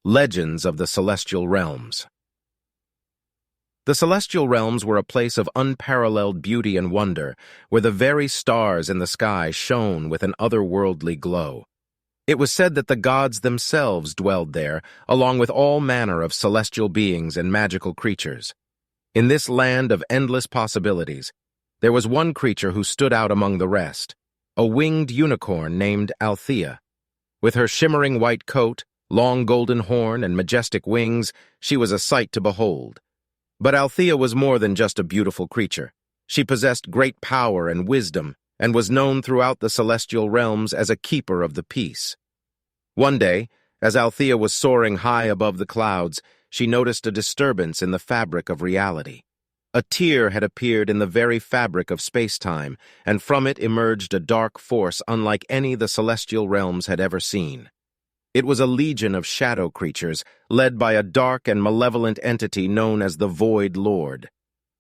Legends of the Celestial Realms. The celestial realms were a place of unparalleled beauty and wonder, where the very stars in the sky shone with an otherworldly glow. It was said that the gods themselves dwelled there, along with all manner of celestial beings and magical creatures. In this land of endless possibilities, there was one creature who stood out among the rest, a winged unicorn named Althea. With her shimmering white coat, long golden horn, and majestic wings, she was a sight to behold. But Althea was more than just a beautiful creature. She possessed great power and wisdom, and was known throughout the celestial realms as a keeper of the peace. One day, as Althea was soaring high above the clouds, she noticed a disturbance in the fabric of reality. A tear had appeared in the very fabric of space-time, and from it emerged a dark force unlike any the celestial realms had ever seen. It was a legion of shadow creatures, led by a dark and malevolent entity known as the Void Lord.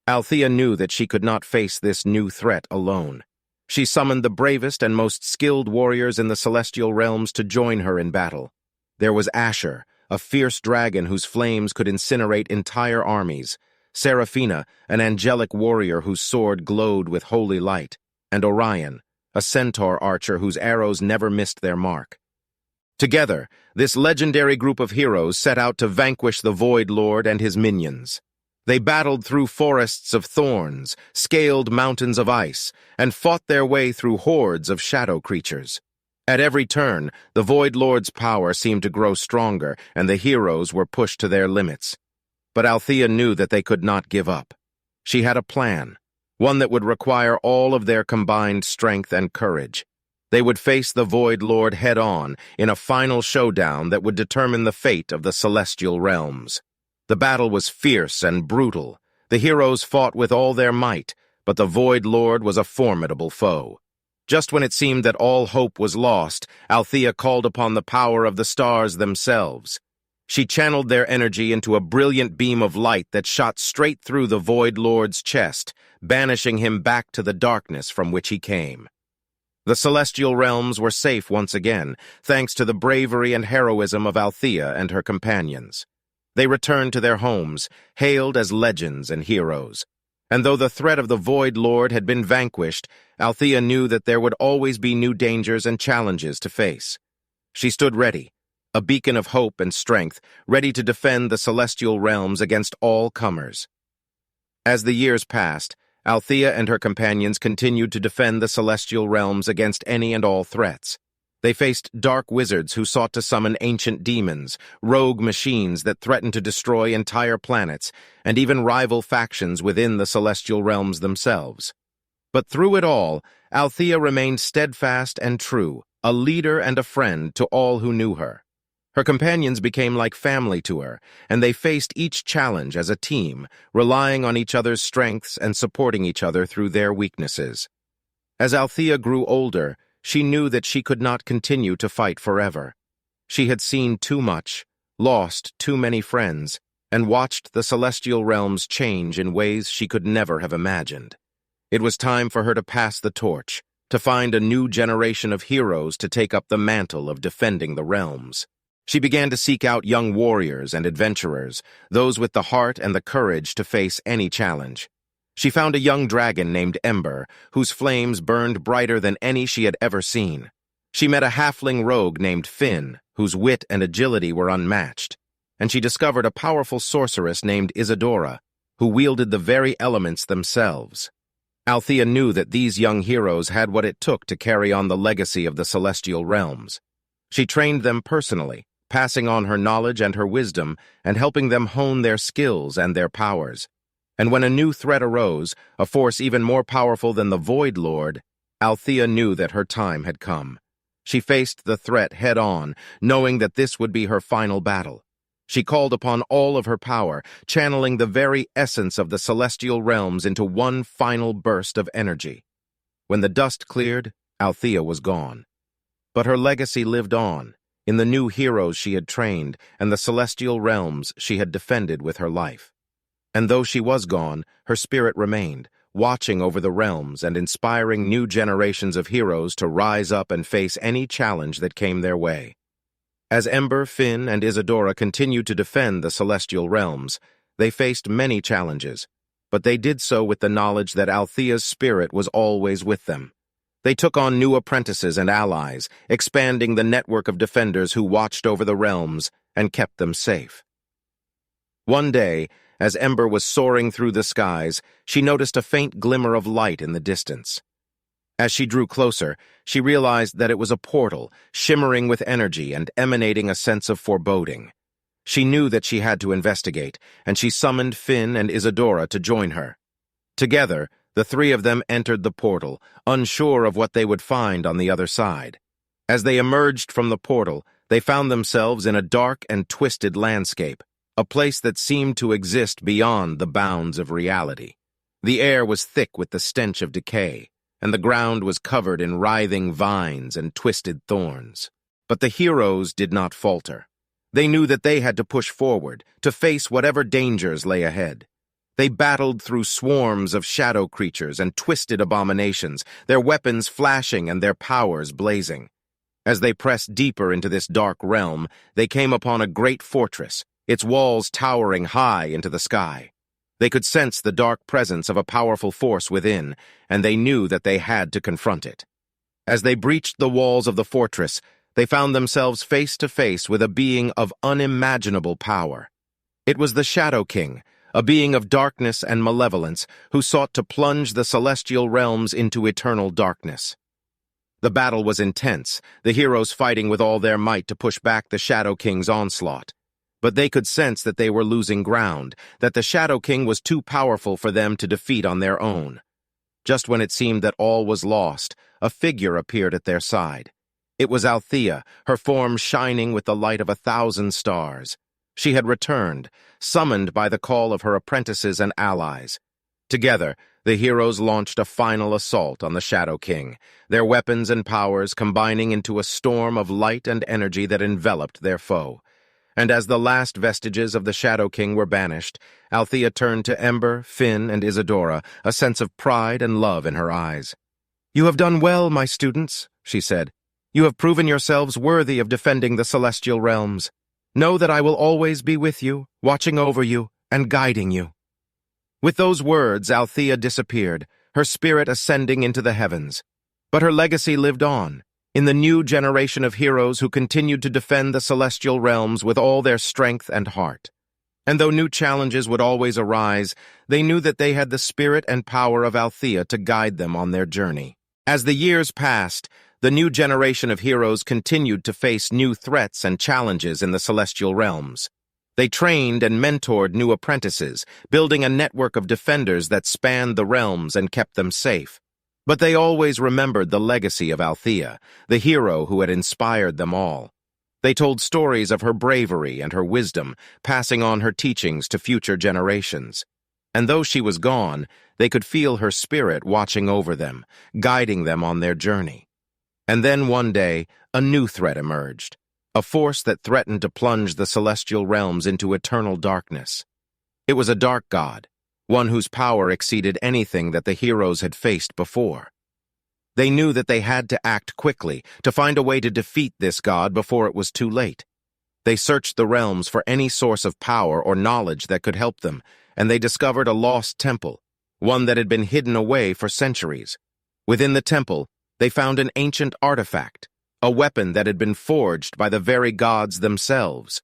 Althea knew that she could not face this new threat alone. She summoned the bravest and most skilled warriors in the celestial realms to join her in battle. There was Asher, a fierce dragon whose flames could incinerate entire armies, Seraphina, an angelic warrior whose sword glowed with holy light, and Orion, a centaur archer whose arrows never missed their mark. Together, this legendary group of heroes set out to vanquish the Void Lord and his minions. They battled through forests of thorns, scaled mountains of ice, and fought their way through hordes of shadow creatures. At every turn, the Void Lord's power seemed to grow stronger, and the heroes were pushed to their limits. But Althea knew that they could not give up. She had a plan, one that would require all of their combined strength and courage. They would face the Void Lord head-on in a final showdown that would determine the fate of the celestial realms. The battle was fierce and brutal. The heroes fought with all their might, but the Void Lord was a formidable foe. Just when it seemed that all hope was lost, Althea called upon the power of the stars themselves. She channeled their energy into a brilliant beam of light that shot straight through the Void Lord's chest, banishing him back to the darkness from which he came. The celestial realms were safe once again, thanks to the bravery and heroism of Althea and her companions. They returned to their homes, hailed as legends and heroes. And though the threat of the Void Lord had been vanquished, Althea knew that there would always be new dangers and challenges to face. She stood ready, a beacon of hope and strength, ready to defend the celestial realms against all comers. As the years passed, Althea and her companions continued to defend the celestial realms against any and all threats. They faced dark wizards who sought to summon ancient demons, rogue machines that threatened to destroy entire planets, and even rival factions within the celestial realms themselves. But through it all, Althea remained steadfast and true, a leader and a friend to all who knew her. Her companions became like family to her, and they faced each challenge as a team, relying on each other's strengths and supporting each other through their weaknesses. As Althea grew older, she knew that she could not continue to fight forever. She had seen too much, lost too many friends, and watched the celestial realms change in ways she could never have imagined. It was time for her to pass the torch, to find a new generation of heroes to take up the mantle of defending the realms. She began to seek out young warriors and adventurers, those with the heart and the courage to face any challenge. She found a young dragon named Ember, whose flames burned brighter than any she had ever seen. She met a halfling rogue named Finn, whose wit and agility were unmatched. And she discovered a powerful sorceress named Isadora, who wielded the very elements themselves. Althea knew that these young heroes had what it took to carry on the legacy of the celestial realms. She trained them personally, passing on her knowledge and her wisdom, and helping them hone their skills and their powers. And when a new threat arose, a force even more powerful than the Void Lord, Althea knew that her time had come. She faced the threat head-on, knowing that this would be her final battle. She called upon all of her power, channeling the very essence of the celestial realms into one final burst of energy. When the dust cleared, Althea was gone. But her legacy lived on, in the new heroes she had trained and the celestial realms she had defended with her life. And though she was gone, her spirit remained, watching over the realms and inspiring new generations of heroes to rise up and face any challenge that came their way. As Ember, Finn, and Isadora continued to defend the celestial realms, they faced many challenges, but they did so with the knowledge that Althea's spirit was always with them. They took on new apprentices and allies, expanding the network of defenders who watched over the realms and kept them safe. One day, as Ember was soaring through the skies, she noticed a faint glimmer of light in the distance. As she drew closer, she realized that it was a portal, shimmering with energy and emanating a sense of foreboding. She knew that she had to investigate, and she summoned Finn and Isadora to join her. Together, the three of them entered the portal, unsure of what they would find on the other side. As they emerged from the portal, they found themselves in a dark and twisted landscape, a place that seemed to exist beyond the bounds of reality. The air was thick with the stench of decay, and the ground was covered in writhing vines and twisted thorns. But the heroes did not falter. They knew that they had to push forward, to face whatever dangers lay ahead. They battled through swarms of shadow creatures and twisted abominations, their weapons flashing and their powers blazing. As they pressed deeper into this dark realm, they came upon a great fortress, its walls towering high into the sky. They could sense the dark presence of a powerful force within, and they knew that they had to confront it. As they breached the walls of the fortress, they found themselves face to face with a being of unimaginable power. It was the Shadow King, a being of darkness and malevolence who sought to plunge the celestial realms into eternal darkness. The battle was intense, the heroes fighting with all their might to push back the Shadow King's onslaught. But they could sense that they were losing ground, that the Shadow King was too powerful for them to defeat on their own. Just when it seemed that all was lost, a figure appeared at their side. It was Althea, her form shining with the light of 1,000 stars. She had returned, summoned by the call of her apprentices and allies. Together, the heroes launched a final assault on the Shadow King, their weapons and powers combining into a storm of light and energy that enveloped their foe. And as the last vestiges of the Shadow King were banished, Althea turned to Ember, Finn, and Isadora, a sense of pride and love in her eyes. "You have done well, my students," she said. "You have proven yourselves worthy of defending the celestial realms. Know that I will always be with you, watching over you, and guiding you." With those words, Althea disappeared, her spirit ascending into the heavens. But her legacy lived on, in the new generation of heroes who continued to defend the celestial realms with all their strength and heart. And though new challenges would always arise, they knew that they had the spirit and power of Althea to guide them on their journey. As the years passed, the new generation of heroes continued to face new threats and challenges in the celestial realms. They trained and mentored new apprentices, building a network of defenders that spanned the realms and kept them safe. But they always remembered the legacy of Althea, the hero who had inspired them all. They told stories of her bravery and her wisdom, passing on her teachings to future generations. And though she was gone, they could feel her spirit watching over them, guiding them on their journey. And then one day, a new threat emerged, a force that threatened to plunge the celestial realms into eternal darkness. It was a dark god, one whose power exceeded anything that the heroes had faced before. They knew that they had to act quickly, to find a way to defeat this god before it was too late. They searched the realms for any source of power or knowledge that could help them, and they discovered a lost temple, one that had been hidden away for centuries. Within the temple, they found an ancient artifact, a weapon that had been forged by the very gods themselves.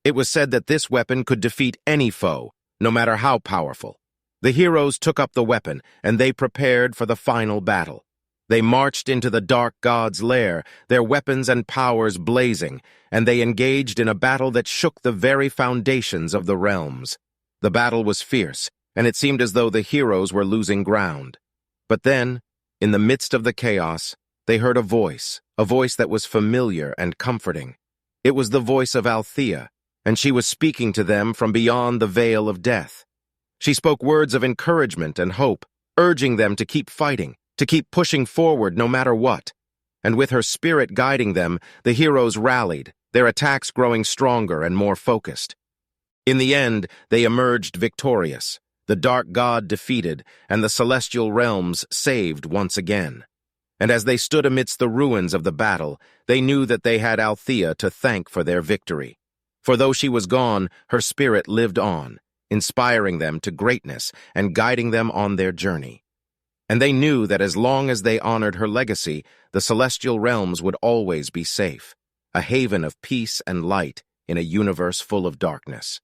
It was said that this weapon could defeat any foe, no matter how powerful. The heroes took up the weapon, and they prepared for the final battle. They marched into the dark god's lair, their weapons and powers blazing, and they engaged in a battle that shook the very foundations of the realms. The battle was fierce, and it seemed as though the heroes were losing ground. But then, in the midst of the chaos, they heard a voice that was familiar and comforting. It was the voice of Althea, and she was speaking to them from beyond the veil of death. She spoke words of encouragement and hope, urging them to keep fighting, to keep pushing forward no matter what. And with her spirit guiding them, the heroes rallied, their attacks growing stronger and more focused. In the end, they emerged victorious, the dark god defeated, and the celestial realms saved once again. And as they stood amidst the ruins of the battle, they knew that they had Althea to thank for their victory. For though she was gone, her spirit lived on, inspiring them to greatness and guiding them on their journey. And they knew that as long as they honored her legacy, the celestial realms would always be safe, a haven of peace and light in a universe full of darkness.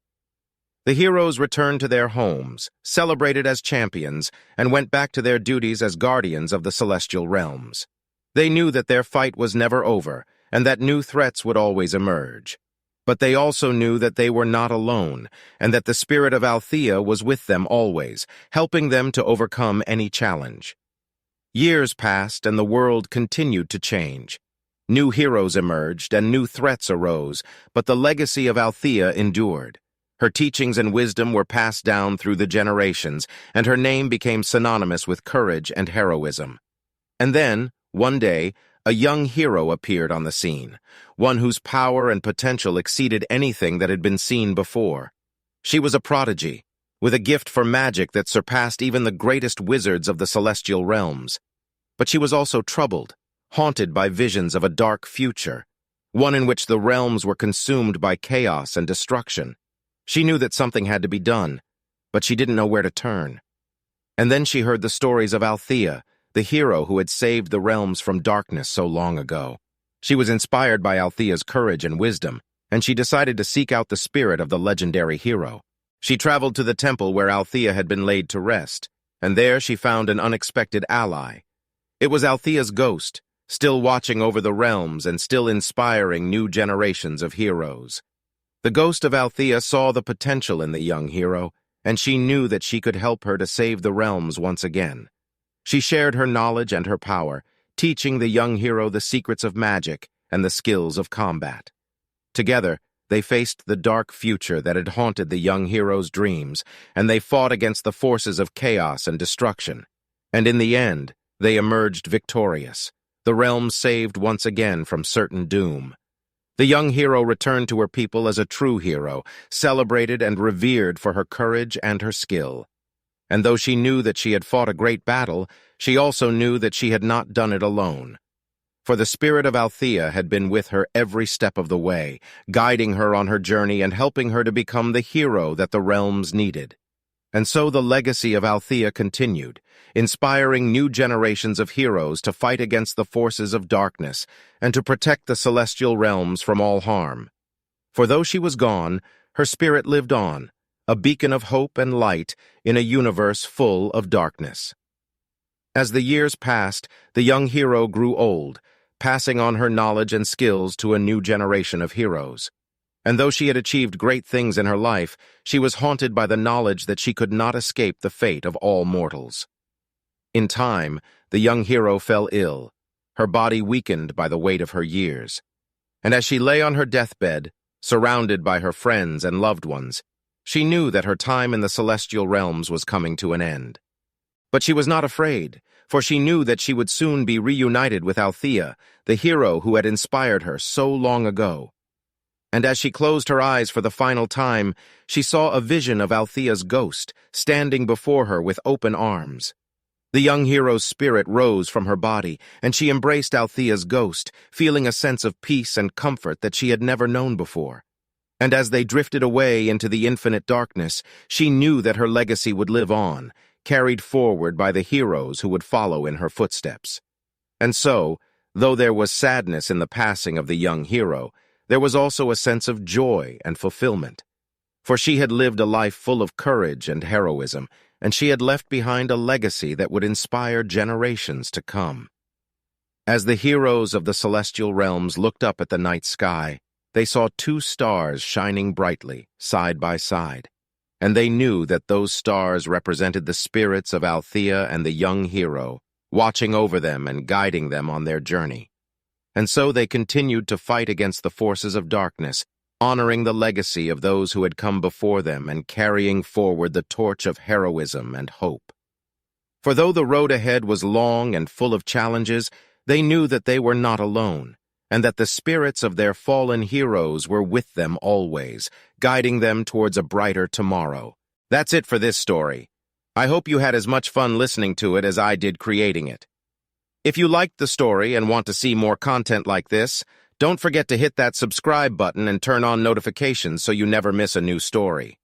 The heroes returned to their homes, celebrated as champions, and went back to their duties as guardians of the celestial realms. They knew that their fight was never over, and that new threats would always emerge. But they also knew that they were not alone, and that the spirit of Althea was with them always, helping them to overcome any challenge. Years passed, and the world continued to change. New heroes emerged, and new threats arose, but the legacy of Althea endured. Her teachings and wisdom were passed down through the generations, and her name became synonymous with courage and heroism. And then, one day, a young hero appeared on the scene, one whose power and potential exceeded anything that had been seen before. She was a prodigy, with a gift for magic that surpassed even the greatest wizards of the celestial realms. But she was also troubled, haunted by visions of a dark future, one in which the realms were consumed by chaos and destruction. She knew that something had to be done, but she didn't know where to turn. And then she heard the stories of Althea, the hero who had saved the realms from darkness so long ago. She was inspired by Althea's courage and wisdom, and she decided to seek out the spirit of the legendary hero. She traveled to the temple where Althea had been laid to rest, and there she found an unexpected ally. It was Althea's ghost, still watching over the realms and still inspiring new generations of heroes. The ghost of Althea saw the potential in the young hero, and she knew that she could help her to save the realms once again. She shared her knowledge and her power, teaching the young hero the secrets of magic and the skills of combat. Together, they faced the dark future that had haunted the young hero's dreams, and they fought against the forces of chaos and destruction. And in the end, they emerged victorious, the realms saved once again from certain doom. The young hero returned to her people as a true hero, celebrated and revered for her courage and her skill. And though she knew that she had fought a great battle, she also knew that she had not done it alone. For the spirit of Althea had been with her every step of the way, guiding her on her journey and helping her to become the hero that the realms needed. And so the legacy of Althea continued, inspiring new generations of heroes to fight against the forces of darkness and to protect the celestial realms from all harm. For though she was gone, her spirit lived on, a beacon of hope and light in a universe full of darkness. As the years passed, the young hero grew old, passing on her knowledge and skills to a new generation of heroes. And though she had achieved great things in her life, she was haunted by the knowledge that she could not escape the fate of all mortals. In time, the young hero fell ill, her body weakened by the weight of her years. And as she lay on her deathbed, surrounded by her friends and loved ones, she knew that her time in the celestial realms was coming to an end. But she was not afraid, for she knew that she would soon be reunited with Althea, the hero who had inspired her so long ago. And as she closed her eyes for the final time, she saw a vision of Althea's ghost, standing before her with open arms. The young hero's spirit rose from her body, and she embraced Althea's ghost, feeling a sense of peace and comfort that she had never known before. And as they drifted away into the infinite darkness, she knew that her legacy would live on, carried forward by the heroes who would follow in her footsteps. And so, though there was sadness in the passing of the young hero, there was also a sense of joy and fulfillment. For she had lived a life full of courage and heroism, and she had left behind a legacy that would inspire generations to come. As the heroes of the celestial realms looked up at the night sky, they saw two stars shining brightly, side by side, and they knew that those stars represented the spirits of Althea and the young hero, watching over them and guiding them on their journey. And so they continued to fight against the forces of darkness, honoring the legacy of those who had come before them and carrying forward the torch of heroism and hope. For though the road ahead was long and full of challenges, they knew that they were not alone, and that the spirits of their fallen heroes were with them always, guiding them towards a brighter tomorrow. That's it for this story. I hope you had as much fun listening to it as I did creating it. If you liked the story and want to see more content like this, don't forget to hit that subscribe button and turn on notifications so you never miss a new story.